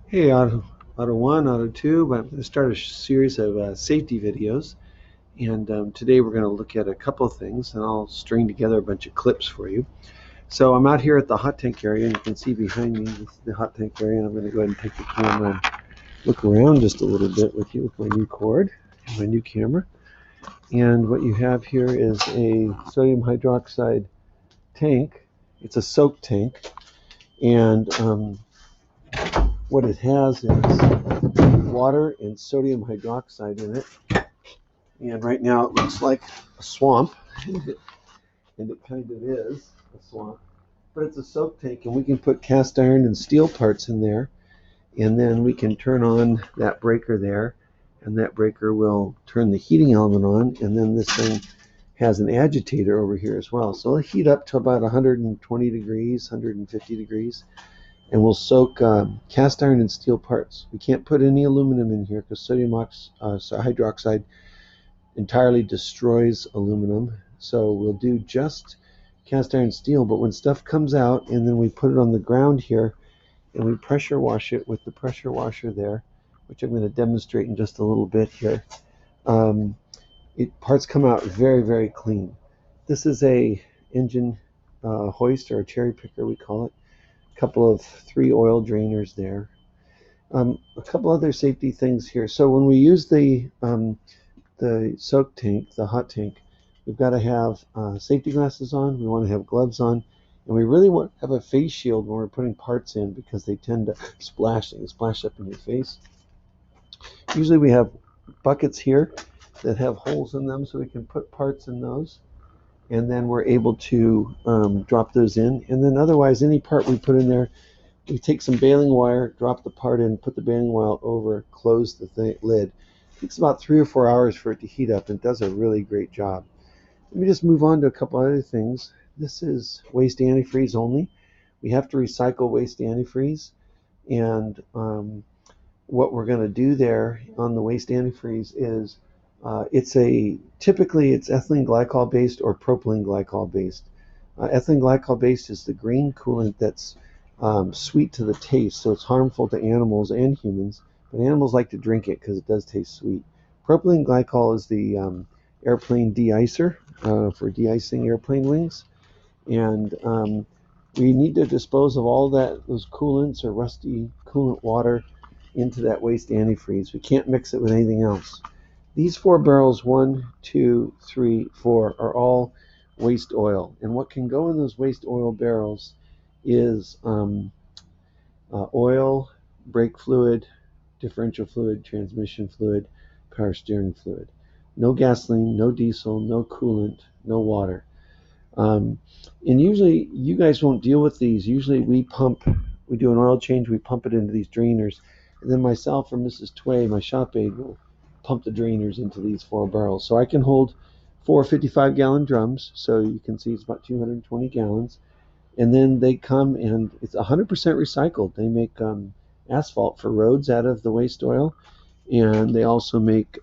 Hey, Auto 1, Auto 2, but I'm going to start a series of safety videos. And today we're going to look at a couple of things, and I'll string together a bunch of clips for you. So I'm out here at the hot tank area, and you can see behind me this is the hot tank area, and I'm going to go ahead and take the camera and look around just a little bit with you with my new cord, my new camera. And what you have here is a sodium hydroxide tank. It's a soak tank, and what it has is water and sodium hydroxide in it. And right now it looks like a swamp, and it kind of is a swamp. But it's a soak tank, and we can put cast iron and steel parts in there, and then we can turn on that breaker there, and that breaker will turn the heating element on, and then this thing has an agitator over here as well. So it'll heat up to about 120 degrees, 150 degrees, and we'll soak cast iron and steel parts. We can't put any aluminum in here because sodium hydroxide entirely destroys aluminum. So we'll do just cast iron steel, but when stuff comes out and then we put it on the ground here and we pressure wash it with the pressure washer there, which I'm going to demonstrate in just a little bit here, parts come out very, very clean. This is a engine hoist, or a cherry picker we call it. A couple of 3 oil drainers there. A couple other safety things here. So when we use the soak tank, the hot tank, we've got to have safety glasses on, we want to have gloves on, and we really want to have a face shield when we're putting parts in because they tend to splash. They can splash up in your face. Usually we have buckets here that have holes in them so we can put parts in those, and then we're able to drop those in. And then otherwise, any part we put in there, we take some baling wire, drop the part in, put the baling wire over, close the lid. It takes about 3 or 4 hours for it to heat up, and it does a really great job. Let me just move on to a couple other things. This is waste antifreeze only. We have to recycle waste antifreeze, and what we're going to do there on the waste antifreeze is typically it's ethylene glycol based or propylene glycol based. Ethylene glycol based is the green coolant that's sweet to the taste, so it's harmful to animals and humans, but animals like to drink it because it does taste sweet. Propylene glycol is the airplane de-icer for de-icing airplane wings, and we need to dispose of all those coolants or rusty coolant water into that waste antifreeze. We can't mix it with anything else. These 4 barrels, 1, 2, 3, 4, are all waste oil, and what can go in those waste oil barrels is oil, brake fluid, differential fluid, transmission fluid, power steering fluid. No gasoline, no diesel, no coolant, no water. And usually you guys won't deal with these. Usually we do an oil change, we pump it into these drainers, and then myself or Mrs. Tway, my shop aide, will pump the drainers into these 4 barrels. So I can hold 4 55-gallon drums, so you can see it's about 220 gallons. And then they come, and it's 100% recycled. They make asphalt for roads out of the waste oil, and they also make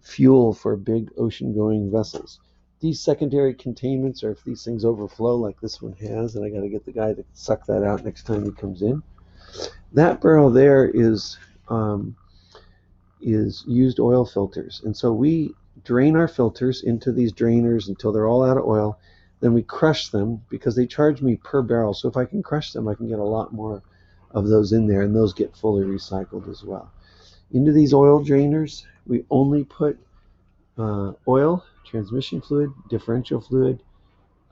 fuel for big ocean-going vessels. These secondary containments, or if these things overflow like this one has, and I got to get the guy to suck that out next time he comes in. That barrel there is used oil filters, and so we drain our filters into these drainers until they're all out of oil. Then we crush them because they charge me per barrel. So if I can crush them, I can get a lot more of those in there, and those get fully recycled as well. Into these oil drainers, we only put oil, transmission fluid, differential fluid,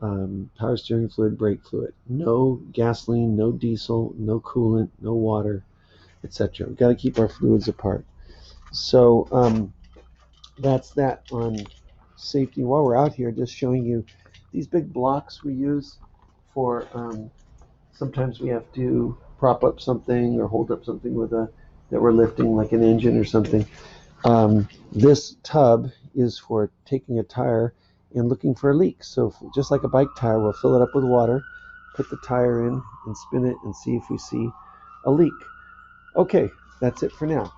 power steering fluid, brake fluid. No gasoline, no diesel, no coolant, no water, etc. We've got to keep our fluids apart. So that's that on safety. While we're out here, just showing you these big blocks we use for sometimes we have to prop up something or hold up something that we're lifting, like an engine or something. This tub is for taking a tire and looking for a leak. So just like a bike tire, we'll fill it up with water, put the tire in and spin it and see if we see a leak. Okay, that's it for now.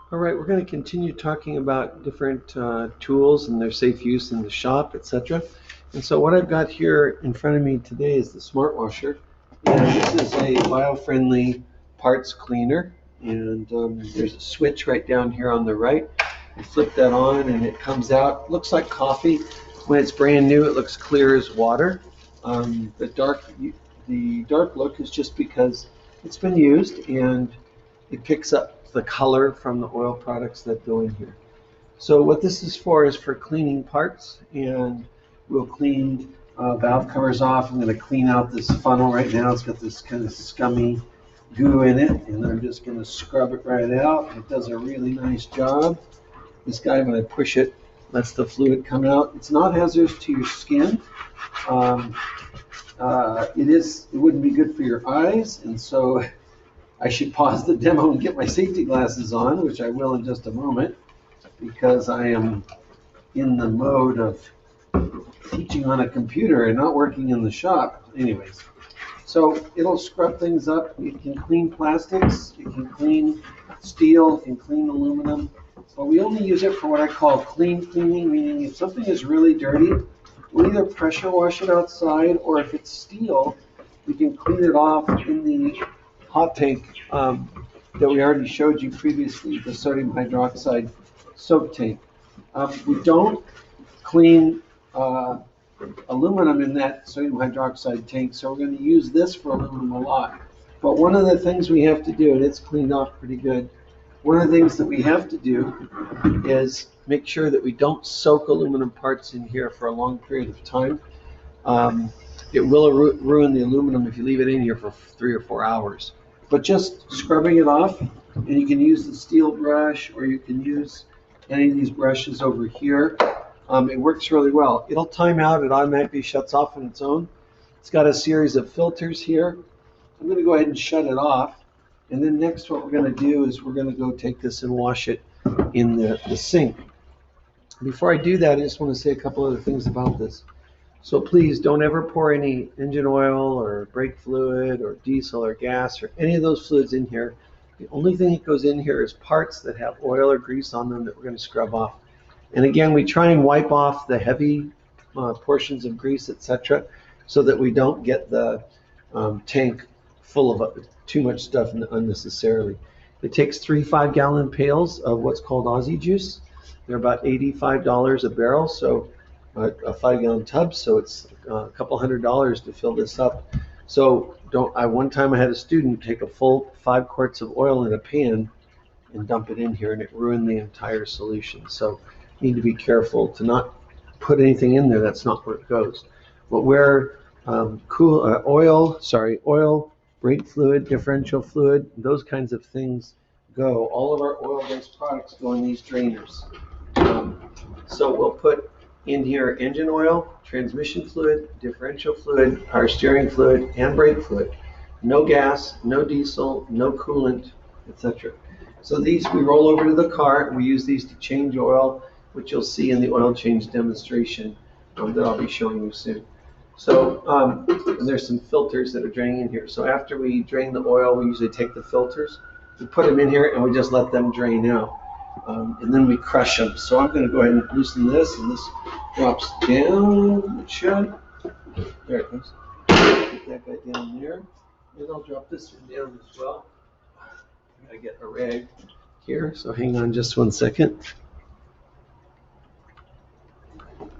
All right, we're going to continue talking about different tools and their safe use in the shop, etc. And so what I've got here in front of me today is the smart washer. And this is a bio-friendly parts cleaner, and there's a switch right down here on the right. You flip that on and it comes out. It looks like coffee. When it's brand new, it looks clear as water. The dark look is just because it's been used and it picks up the color from the oil products that go in here. So what this is for cleaning parts, and we'll clean valve covers off. I'm going to clean out this funnel right now. It's got this kind of scummy goo in it, and I'm just going to scrub it right out. It does a really nice job. This guy, when I push it, lets the fluid come out. It's not hazardous to your skin. It wouldn't be good for your eyes, and so I should pause the demo and get my safety glasses on, which I will in just a moment, because I am in the mode of teaching on a computer and not working in the shop. Anyways, so it'll scrub things up. It can clean plastics, it can clean steel, it can clean aluminum, but we only use it for what I call clean cleaning, meaning if something is really dirty, we'll either pressure wash it outside, or if it's steel, we can clean it off in the hot tank that we already showed you previously, the sodium hydroxide soap tank. We don't clean aluminum in that sodium hydroxide tank, so we're going to use this for aluminum a lot. But one of the things we have to do, and it's cleaned off pretty good, one of the things that we have to do is make sure that we don't soak aluminum parts in here for a long period of time. It will ruin the aluminum if you leave it in here for 3 or 4 hours. But just scrubbing it off, and you can use the steel brush, or you can use any of these brushes over here. It works really well. It'll time out. It automatically shuts off on its own. It's got a series of filters here. I'm going to go ahead and shut it off. And then next what we're going to do is we're going to go take this and wash it in the sink. Before I do that, I just want to say a couple other things about this. So please don't ever pour any engine oil or brake fluid or diesel or gas or any of those fluids in here. The only thing that goes in here is parts that have oil or grease on them that we're going to scrub off. And again, we try and wipe off the heavy portions of grease, etc., so that we don't get the tank full of too much stuff unnecessarily. It takes 3 5-gallon pails of what's called Aussie juice. They're about $85 a barrel, so a 5-gallon tub, so it's a couple $100 to fill this up. So one time I had a student take a full 5 quarts of oil in a pan and dump it in here, and it ruined the entire solution. So you need to be careful to not put anything in there that's not where it goes. But where oil, brake fluid, differential fluid, those kinds of things go, all of our oil-based products go in these drainers. So we'll put in here engine oil, transmission fluid, differential fluid, power steering fluid, and brake fluid. No gas, no diesel, no coolant, etc. So these we roll over to the car, and we use these to change oil, which you'll see in the oil change demonstration that I'll be showing you soon. So there's some filters that are draining in here. So after we drain the oil, we usually take the filters, we put them in here, and we just let them drain out. And then we crush them. So I'm going to go ahead and loosen this, and this drops down. It should. There it goes. Get that guy down there. And I'll drop this one down as well. I gotta get a rag here, so hang on just 1 second.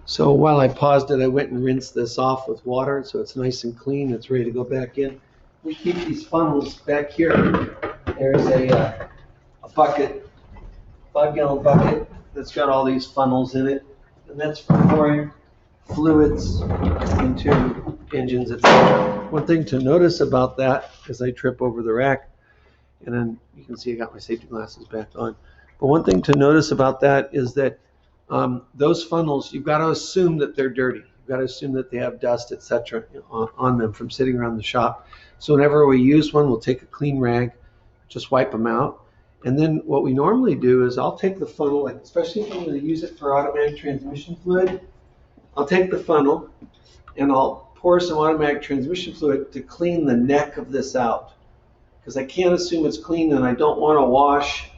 So while I paused it, I went and rinsed this off with water, so it's nice and clean. It's ready to go back in. We keep these funnels back here. There's a bucket, 5-gallon bucket that's got all these funnels in it, and that's for pouring fluids into engines, etc. One thing to notice about that, as I trip over the rack, and then you can see I got my safety glasses back on. But one thing to notice about that is that those funnels, you've got to assume that they're dirty. You've got to assume that they have dust, etc., on them from sitting around the shop. So whenever we use one, we'll take a clean rag, just wipe them out. And then what we normally do is I'll take the funnel, like especially if I'm going to use it for automatic transmission fluid, I'll take the funnel and I'll pour some automatic transmission fluid to clean the neck of this out. Because I can't assume it's clean, and I don't want to wash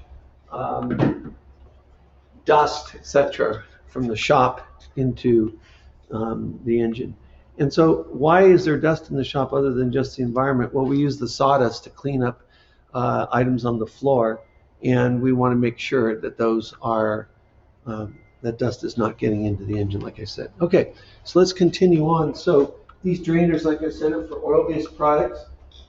dust, etc., from the shop into the engine. And so why is there dust in the shop other than just the environment? Well, we use the sawdust to clean up items on the floor, and we want to make sure that those are that dust is not getting into the engine, like I said. Okay, so let's continue on. So these drainers, like I said, are for oil-based products.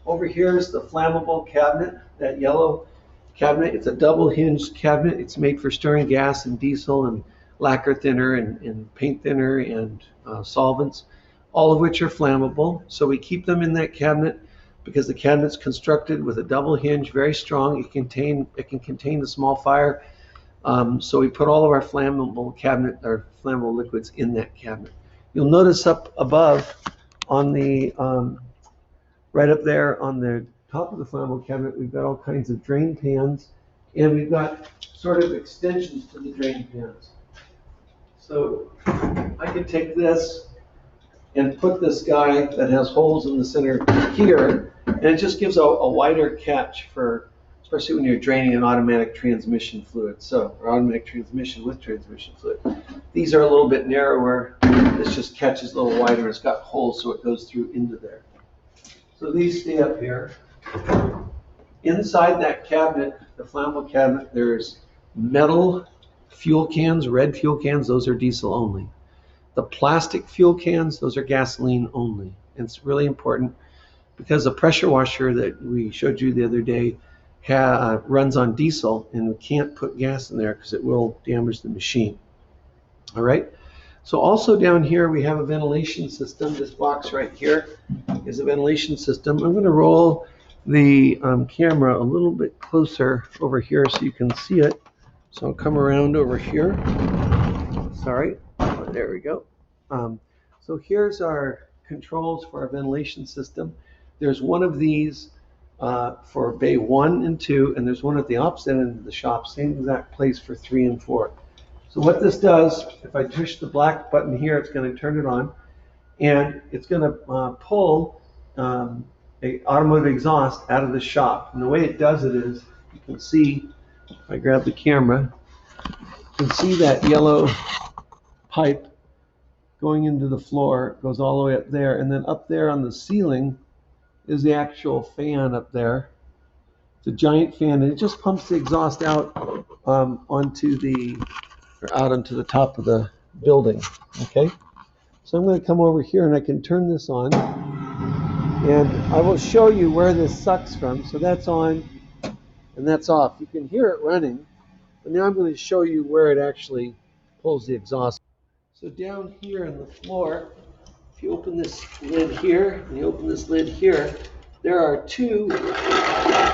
Over here is the flammable cabinet, that yellow cabinet. It's a double hinged cabinet. It's made for stirring gas and diesel and lacquer thinner and paint thinner and solvents, all of which are flammable. So we keep them in that cabinet because the cabinet's constructed with a double hinge, very strong. It can contain a small fire. So we put all of our flammable flammable liquids in that cabinet. You'll notice up above on the right up there on the top of the flammable cabinet, we've got all kinds of drain pans, and we've got sort of extensions to the drain pans. So I could take this and put this guy that has holes in the center here, and it just gives a wider catch for, especially when you're draining an automatic transmission fluid, or automatic transmission with transmission fluid. These are a little bit narrower. This just catches a little wider. It's got holes so it goes through into there. So these stay up here. Inside that cabinet, the flammable cabinet, there's metal fuel cans, red fuel cans. Those are diesel only. The plastic fuel cans, those are gasoline only. And it's really important because the pressure washer that we showed you the other day runs on diesel, and we can't put gas in there because it will damage the machine. All right. So also down here we have a ventilation system. This box right here is a ventilation system. I'm going to roll the camera a little bit closer over here so you can see it. So I'll come around over here. Sorry. There we go. So here's our controls for our ventilation system. There's one of these for bay 1 and 2, and there's one at the opposite end of the shop, same exact place for 3 and 4. So what this does, if I push the black button here, it's going to turn it on, and it's going to pull a automotive exhaust out of the shop. And the way it does it is, you can see, if I grab the camera, you can see that yellow pipe going into the floor. It goes all the way up there, and then up there on the ceiling is the actual fan up there. It's a giant fan, and it just pumps the exhaust out onto the top of the building. Okay, so I'm going to come over here and I can turn this on, and I will show you where this sucks from. So that's on and that's off. You can hear it running, but now I'm going to show you where it actually pulls the exhaust. So down here on the floor, if you open this lid here and you open this lid here, there are 2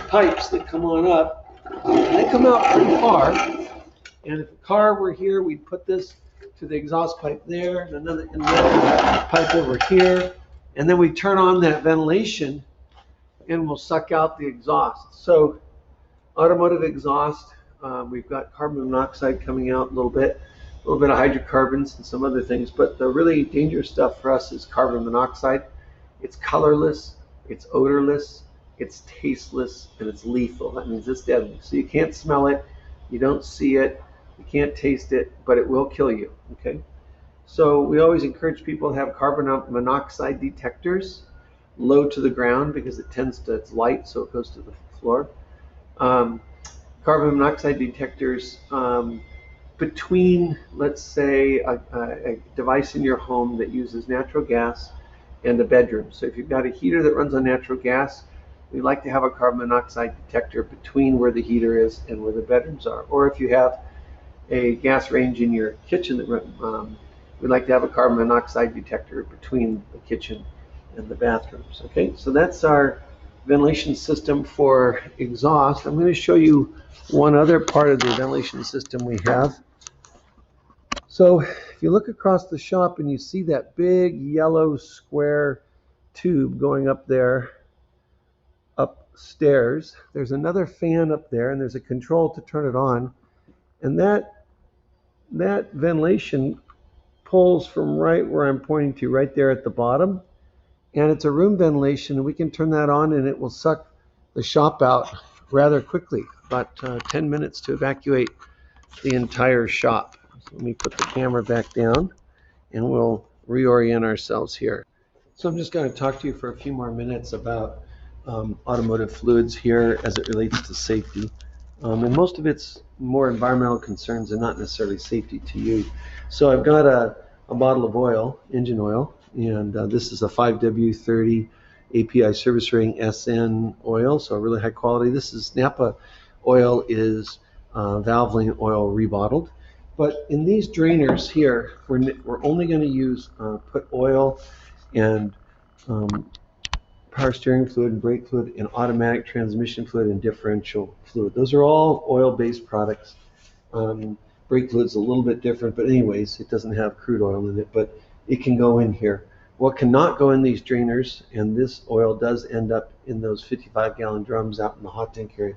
pipes that come on up, and they come out pretty far. And if a car were here, we'd put this to the exhaust pipe there, and another pipe over here, and then we turn on that ventilation and we'll suck out the exhaust. So automotive exhaust, we've got carbon monoxide coming out a little bit of hydrocarbons and some other things, but the really dangerous stuff for us is carbon monoxide. It's colorless, it's odorless, it's tasteless, and it's lethal. That means it's deadly. So you can't smell it, you don't see it, you can't taste it, but it will kill you. Okay. So we always encourage people to have carbon monoxide detectors low to the ground because it's light, so it goes to the floor. Carbon monoxide detectors between, let's say, a device in your home that uses natural gas and a bedroom. So if you've got a heater that runs on natural gas, we like to have a carbon monoxide detector between where the heater is and where the bedrooms are. Or if you have a gas range in your kitchen, we'd like to have a carbon monoxide detector between the kitchen and the bathrooms. Okay, so that's our ventilation system for exhaust. I'm going to show you one other part of the ventilation system we have. So if you look across the shop and you see that big yellow square tube going up there, upstairs, there's another fan up there, and there's a control to turn it on, and that ventilation pulls from right where I'm pointing to, right there at the bottom, and it's a room ventilation, and we can turn that on and it will suck the shop out rather quickly, about 10 minutes to evacuate the entire shop. So let me put the camera back down and we'll reorient ourselves here. So I'm just going to talk to you for a few more minutes about automotive fluids here as it relates to safety. And most of it's more environmental concerns and not necessarily safety to you. So I've got a bottle of oil, engine oil, and this is a 5W30 API service rating SN oil, so really high quality. This is Napa oil is Valvoline oil rebottled. But in these drainers here, we're only going to use put oil and power steering fluid and brake fluid and automatic transmission fluid and differential fluid. Those are all oil-based products. Brake fluid's a little bit different, but anyways, it doesn't have crude oil in it, but it can go in here. What cannot go in these drainers, and this oil does end up in those 55-gallon drums out in the hot tank area,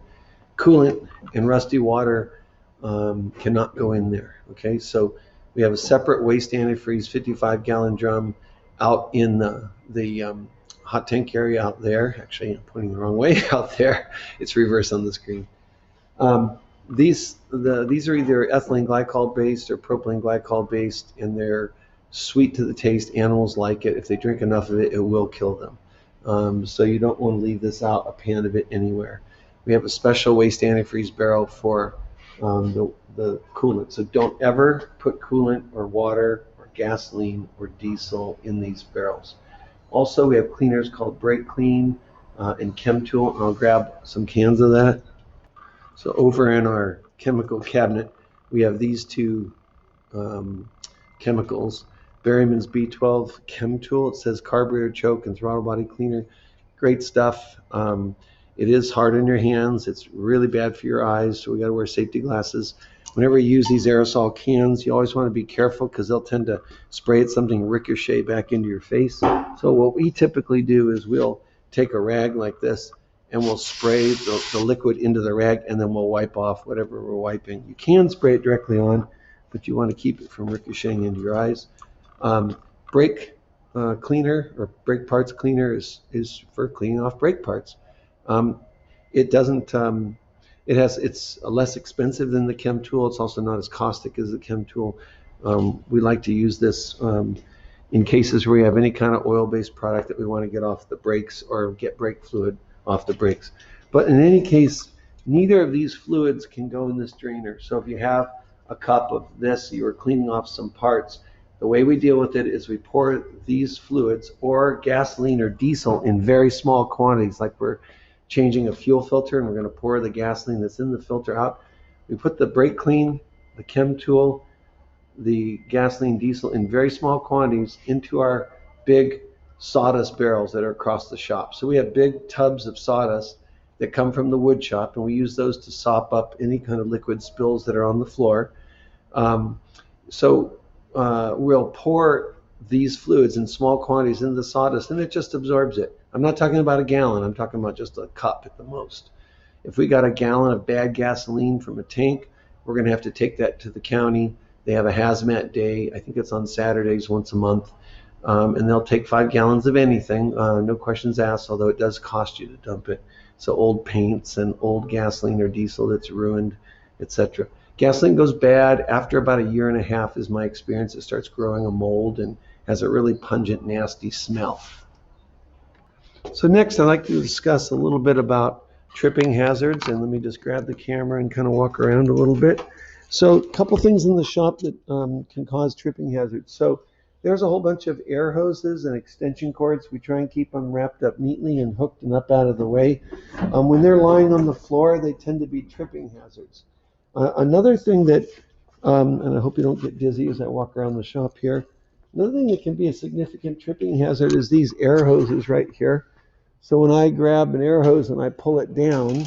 coolant and rusty water cannot go in there. Okay, so we have a separate waste antifreeze 55-gallon drum out in the hot tank area out there. Actually, I'm pointing the wrong way out there. It's reverse on the screen. These are either ethylene glycol based or propylene glycol based, and they're sweet to the taste. Animals like it. If they drink enough of it, it will kill them. So you don't want to leave this out, a pan of it, anywhere. We have a special waste antifreeze barrel for the coolant. So don't ever put coolant or water or gasoline or diesel in these barrels. Also, we have cleaners called Brake Clean and Chem Tool, and I'll grab some cans of that. So over in our chemical cabinet, we have these two chemicals. Berryman's B12 Chem Tool. It says carburetor choke and throttle body cleaner. Great stuff. It is hard on your hands. It's really bad for your eyes, so we got to wear safety glasses. Whenever you use these aerosol cans, you always want to be careful because they'll tend to spray at something, ricochet back into your face. So what we typically do is we'll take a rag like this and we'll spray the liquid into the rag, and then we'll wipe off whatever we're wiping. You can spray it directly on, but you want to keep it from ricocheting into your eyes. Brake cleaner or brake parts cleaner is for cleaning off brake parts. It doesn't. It's less expensive than the Chem Tool. It's also not as caustic as the Chem Tool. We like to use this in cases where we have any kind of oil-based product that we want to get off the brakes or get brake fluid off the brakes. But in any case, neither of these fluids can go in this drainer. So if you have a cup of this, you're cleaning off some parts, the way we deal with it is we pour these fluids or gasoline or diesel in very small quantities, like we're changing a fuel filter and we're going to pour the gasoline that's in the filter out. We put the Brake Clean, the Chem Tool, the gasoline, diesel in very small quantities into our big sawdust barrels that are across the shop. So we have big tubs of sawdust that come from the wood shop, and we use those to sop up any kind of liquid spills that are on the floor. We'll pour these fluids in small quantities into the sawdust, and it just absorbs it. I'm not talking about a gallon. I'm talking about just a cup at the most. If we got a gallon of bad gasoline from a tank, we're going to have to take that to the county. They have a hazmat day. I think it's on Saturdays once a month. And they'll take 5 gallons of anything, no questions asked, although it does cost you to dump it. So old paints and old gasoline or diesel that's ruined, etc. Gasoline goes bad after about 1.5 years, is my experience. It starts growing a mold and has a really pungent, nasty smell. So next, I'd like to discuss a little bit about tripping hazards, and let me just grab the camera and kind of walk around a little bit. So a couple things in the shop that can cause tripping hazards. So there's a whole bunch of air hoses and extension cords. We try and keep them wrapped up neatly and hooked and up out of the way. When they're lying on the floor, they tend to be tripping hazards. Another thing that, and I hope you don't get dizzy as I walk around the shop here, another thing that can be a significant tripping hazard is these air hoses right here. So when I grab an air hose and I pull it down,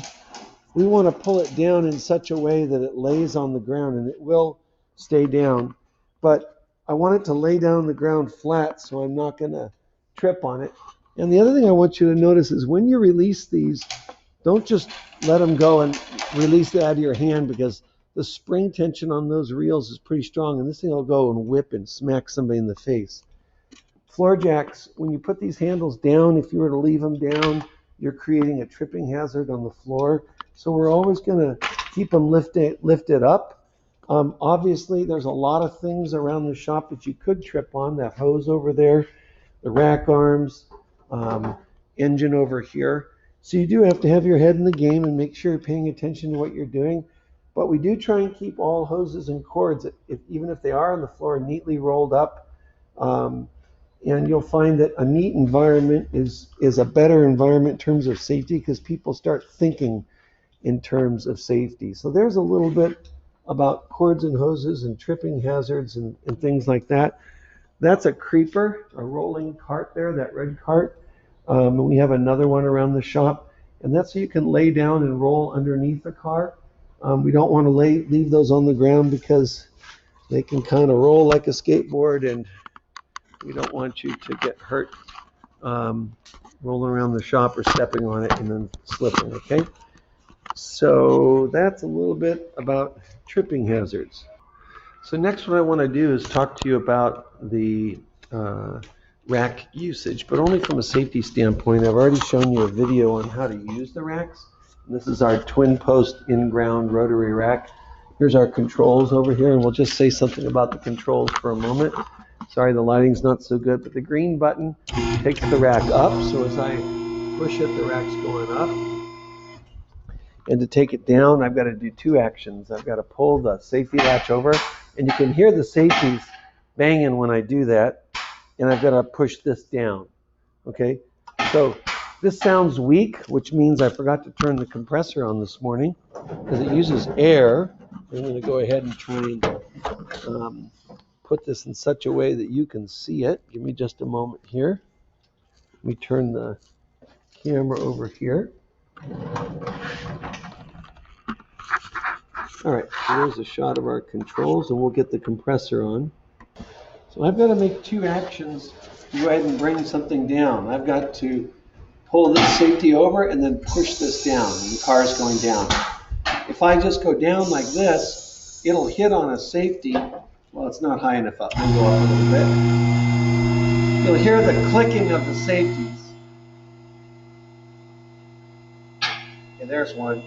we want to pull it down in such a way that it lays on the ground, and it will stay down. But I want it to lay down on the ground flat so I'm not going to trip on it. And the other thing I want you to notice is when you release these, don't just let them go and release it out of your hand, because the spring tension on those reels is pretty strong, and this thing will go and whip and smack somebody in the face. Floor jacks, when you put these handles down, if you were to leave them down, you're creating a tripping hazard on the floor. So we're always going to keep them lifted up. Obviously, there's a lot of things around the shop that you could trip on. That hose over there, the rack arms, engine over here. So you do have to have your head in the game and make sure you're paying attention to what you're doing. But we do try and keep all hoses and cords, even if they are on the floor, neatly rolled up. And you'll find that a neat environment is a better environment in terms of safety, because people start thinking in terms of safety. So there's a little bit about cords and hoses and tripping hazards and things like that. That's a creeper, a rolling cart there, that red cart. And we have another one around the shop. And that's so you can lay down and roll underneath the car. We don't want to leave those on the ground because they can kind of roll like a skateboard, and we don't want you to get hurt rolling around the shop or stepping on it and then slipping, okay? So that's a little bit about tripping hazards. So next, what I want to do is talk to you about the rack usage, but only from a safety standpoint. I've already shown you a video on how to use the racks. This is our twin post in-ground rotary rack. Here's our controls over here, and we'll just say something about the controls for a moment. Sorry, the lighting's not so good, but the green button takes the rack up. So as I push it, the rack's going up. And to take it down, I've got to do two actions. I've got to pull the safety latch over, and you can hear the safeties banging when I do that. And I've got to push this down, okay? So this sounds weak, which means I forgot to turn the compressor on this morning because it uses air. I'm going to go ahead and try and put this in such a way that you can see it. Give me just a moment here. Let me turn the camera over here. All right, so there's a shot of our controls, and we'll get the compressor on. So I've got to make two actions to go ahead and bring something down. I've got to pull this safety over and then push this down, and the car is going down. If I just go down like this, it'll hit on a safety. Well, it's not high enough up. I'll go up a little bit. You'll hear the clicking of the safeties. Okay, there's one.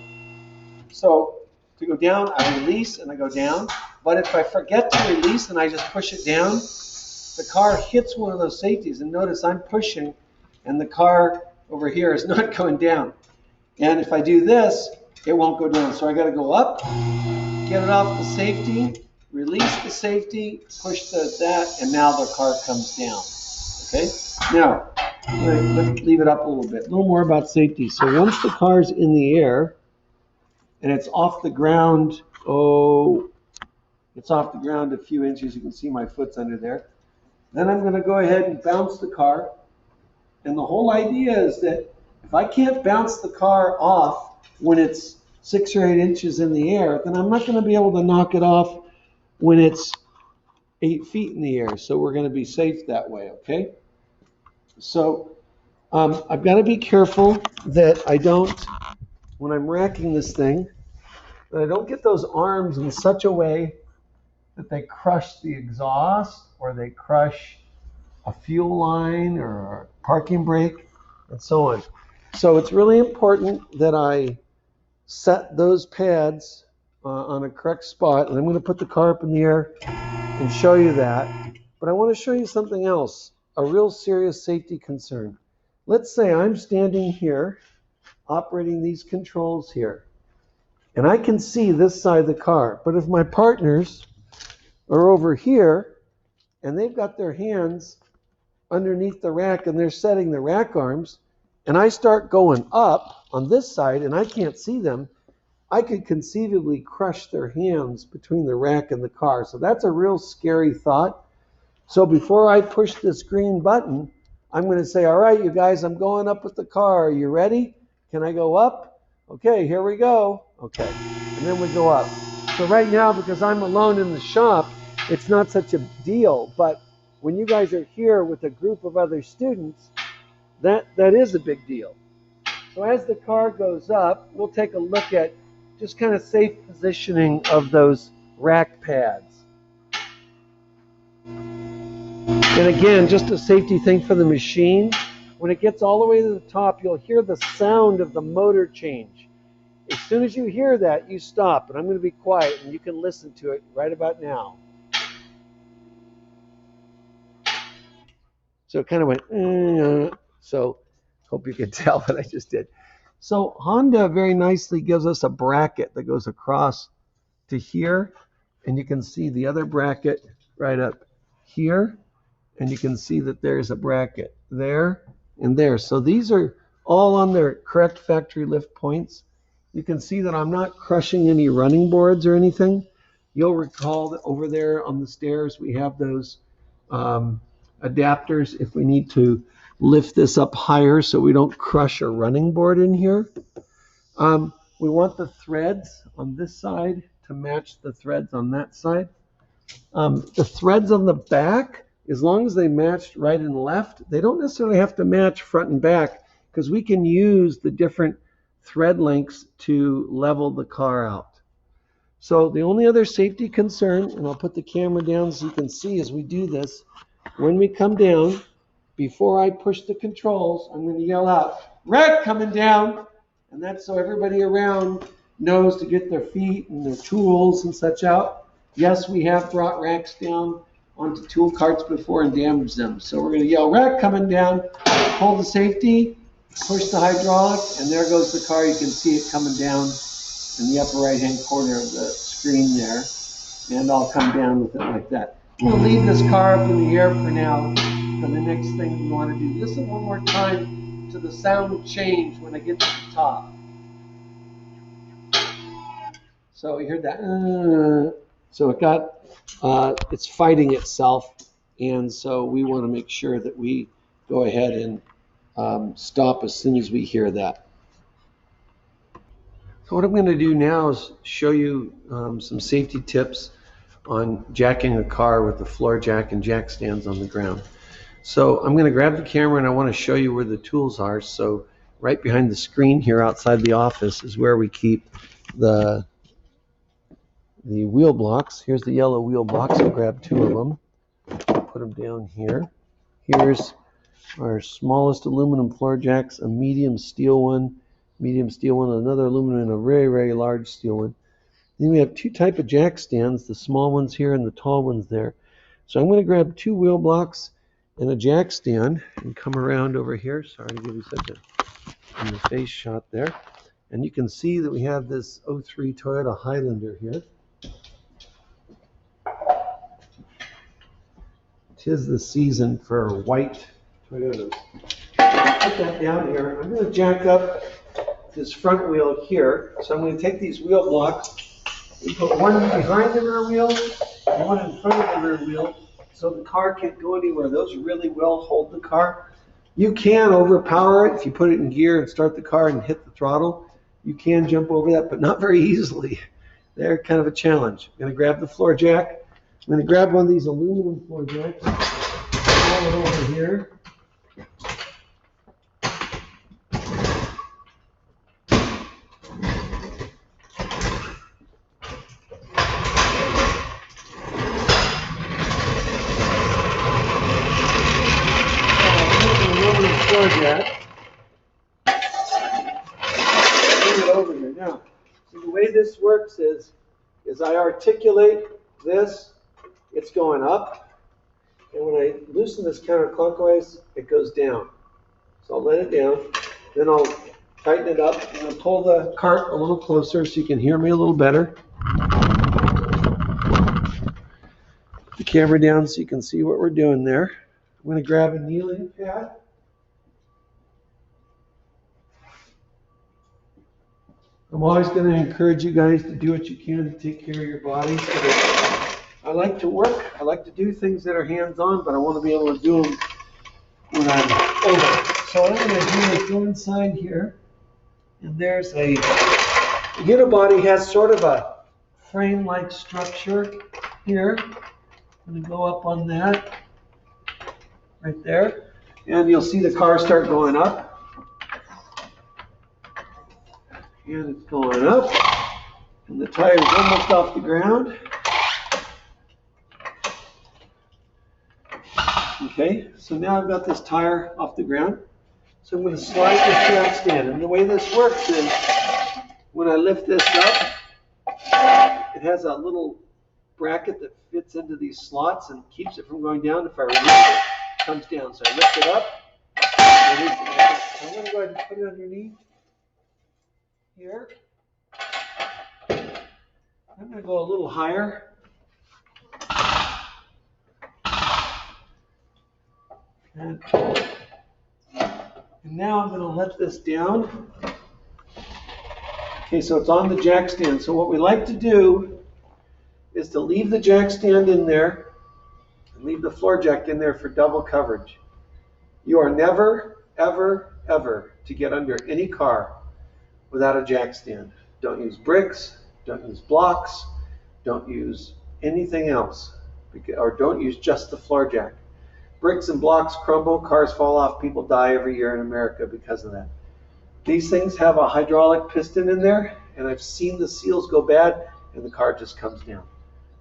So to go down, I release and I go down. But if I forget to release and I just push it down, the car hits one of those safeties. And notice I'm pushing, and the car over here is not going down. And if I do this, it won't go down. So I got to go up, get it off the safety, release the safety, push that, and now the car comes down. Okay? Now, let's leave it up a little bit. A little more about safety. So once the car's in the air and it's off the ground, it's off the ground a few inches. You can see my foot's under there. Then I'm going to go ahead and bounce the car. And the whole idea is that if I can't bounce the car off when it's 6 or 8 inches in the air, then I'm not going to be able to knock it off when it's 8 feet in the air. So we're going to be safe that way, okay? So I've got to be careful that I don't, when I'm racking this thing, that I don't get those arms in such a way that they crush the exhaust or they crush a fuel line or a parking brake and so on. So it's really important that I set those pads on a correct spot, and I'm going to put the car up in the air and show you that. But I want to show you something else, a real serious safety concern. Let's say I'm standing here operating these controls here, and I can see this side of the car. But if my partners are over here and they've got their hands underneath the rack and they're setting the rack arms, and I start going up on this side and I can't see them, I could conceivably crush their hands between the rack and the car. So that's a real scary thought. So before I push this green button, I'm going to say, all right, you guys, I'm going up with the car. Are you ready? Can I go up? Okay, here we go. Okay, and then we go up. So right now, because I'm alone in the shop, it's not such a deal. But when you guys are here with a group of other students, that is a big deal. So as the car goes up, we'll take a look at just kind of safe positioning of those rack pads. And again, just a safety thing for the machine. When it gets all the way to the top, you'll hear the sound of the motor change. As soon as you hear that, you stop. And I'm going to be quiet, and you can listen to it right about now. So it kind of went, so hope you can tell what I just did. So Honda very nicely gives us a bracket that goes across to here, and you can see the other bracket right up here, and you can see that there's a bracket there and there. So these are all on their correct factory lift points. You can see that I'm not crushing any running boards or anything. You'll recall that over there on the stairs we have those adapters if we need to lift this up higher so we don't crush a running board in here. We want the threads on this side to match the threads on that side. The threads on the back, as long as they match right and left, they don't necessarily have to match front and back because we can use the different thread lengths to level the car out. So the only other safety concern, and I'll put the camera down so you can see as we do this, when we come down, before I push the controls, I'm going to yell out, "Red coming down!" And that's so everybody around knows to get their feet and their tools and such out. Yes, we have brought racks down onto tool carts before and damaged them. So we're going to yell, "Rack coming down," pull the safety, push the hydraulic, and there goes the car. You can see it coming down in the upper right-hand corner of the screen there. And I'll come down with it like that. We'll leave this car up in the air for now for the next thing we want to do. Listen one more time to the sound change when I get to the top. So you heard that. So it got, it's fighting itself. And so we want to make sure that we go ahead and stop as soon as we hear that. So what I'm going to do now is show you some safety tips on jacking a car with the floor jack and jack stands on the ground. So I'm going to grab the camera and I want to show you where the tools are. So right behind the screen here outside the office is where we keep the wheel blocks. Here's the yellow wheel blocks. I'll grab 2 of them, put them down here. Here's our smallest aluminum floor jacks, a medium steel one, another aluminum, and a very, very large steel one. Then we have 2 types of jack stands, the small ones here and the tall ones there. So I'm going to grab 2 wheel blocks and a jack stand and come around over here. Sorry to give you such a in the face shot there. And you can see that we have this 03 Toyota Highlander here. 'Tis the season for white Toyotas. Put that down here. I'm going to jack up this front wheel here. So I'm going to take these wheel blocks and put one behind the rear wheel and one in front of the rear wheel so the car can't go anywhere. Those really will hold the car. You can overpower it if you put it in gear and start the car and hit the throttle. You can jump over that, but not very easily. They're kind of a challenge. I'm going to grab the floor jack. I'm going to grab one of these aluminum floor jacks, pull it over here. Floor jack. Bring it over here. Now, see, the way this works is I articulate this, it's going up, and when I loosen this counterclockwise, it goes down. So I'll let it down, then I'll tighten it up, and I'll pull the cart a little closer so you can hear me a little better. Put the camera down so you can see what we're doing there. I'm going to grab a kneeling pad. I'm always going to encourage you guys to do what you can to take care of your body. So that I like to work. I like to do things that are hands-on, but I want to be able to do them when I'm older. So what I'm going to do is go inside here, and there's the unibody has sort of a frame-like structure here. I'm going to go up on that right there, and you'll see the car start going up. And it's going up, and the tire's almost off the ground. Okay, so now I've got this tire off the ground. So I'm going to slide this jack stand. And the way this works is when I lift this up, it has a little bracket that fits into these slots and keeps it from going down. If I remove it, comes down. So I lift it up, release it. I'm going to go ahead and put it underneath here. I'm going to go a little higher. And now I'm going to let this down. Okay, so it's on the jack stand. So what we like to do is to leave the jack stand in there and leave the floor jack in there for double coverage. You are never, ever, ever to get under any car without a jack stand. Don't use bricks, don't use blocks, don't use anything else, or don't use just the floor jack. Bricks and blocks crumble, cars fall off, people die every year in America because of that. These things have a hydraulic piston in there, and I've seen the seals go bad and the car just comes down.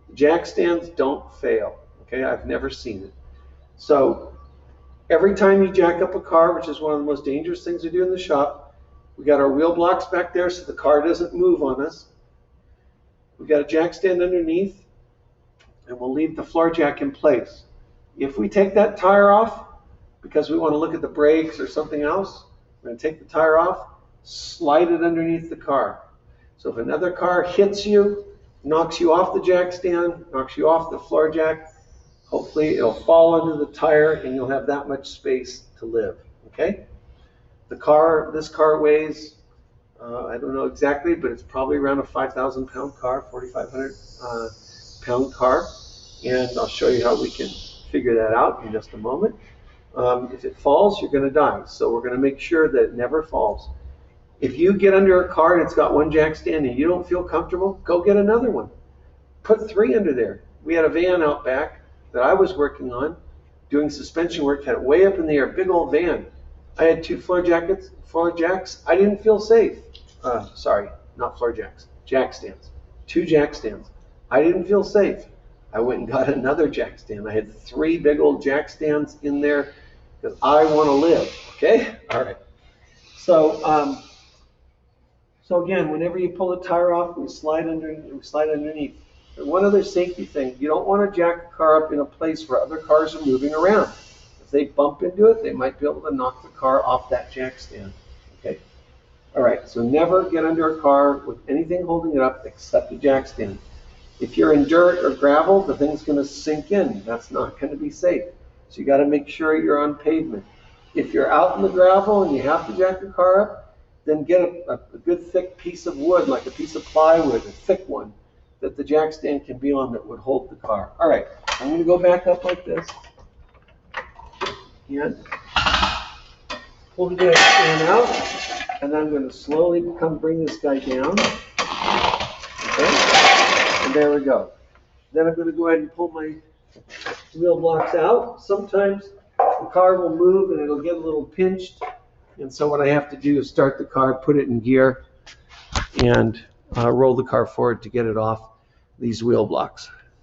The jack stands don't fail, okay? I've never seen it. So every time you jack up a car, which is one of the most dangerous things we do in the shop, we got our wheel blocks back there so the car doesn't move on us. We got a jack stand underneath, and we'll leave the floor jack in place. If we take that tire off because we want to look at the brakes or something else, we're going to take the tire off, slide it underneath the car. So if another car hits you, knocks you off the jack stand, knocks you off the floor jack, hopefully it'll fall under the tire and you'll have that much space to live, okay? This car weighs, I don't know exactly, but it's probably around a 5,000 pound car, 4,500 pound car. And I'll show you how we can figure that out in just a moment. If it falls, you're going to die. So we're going to make sure that it never falls. If you get under a car and it's got one jack stand and you don't feel comfortable, go get another one. Put 3 under there. We had a van out back that I was working on, doing suspension work, had it way up in the air, big old van. I had 2 floor jacks. I didn't feel safe. Sorry, not floor jacks, jack stands. 2 jack stands. I didn't feel safe. I went and got another jack stand. I had 3 big old jack stands in there because I want to live, okay? All right. So, so again, whenever you pull the tire off, we slide underneath. And one other safety thing, you don't want to jack a car up in a place where other cars are moving around. If they bump into it, they might be able to knock the car off that jack stand, okay? All right, so never get under a car with anything holding it up except a jack stand. If you're in dirt or gravel, the thing's going to sink in. That's not going to be safe. So you got to make sure you're on pavement. If you're out in the gravel and you have to jack your car up, then get a good thick piece of wood, like a piece of plywood, a thick one, that the jack stand can be on that would hold the car. All right, I'm going to go back up like this. And pull the jack stand out, and I'm going to slowly bring this guy down. Okay. And there we go. Then I'm going to go ahead and pull my wheel blocks out. Sometimes the car will move and it'll get a little pinched. And so what I have to do is start the car, put it in gear, and roll the car forward to get it off these wheel blocks.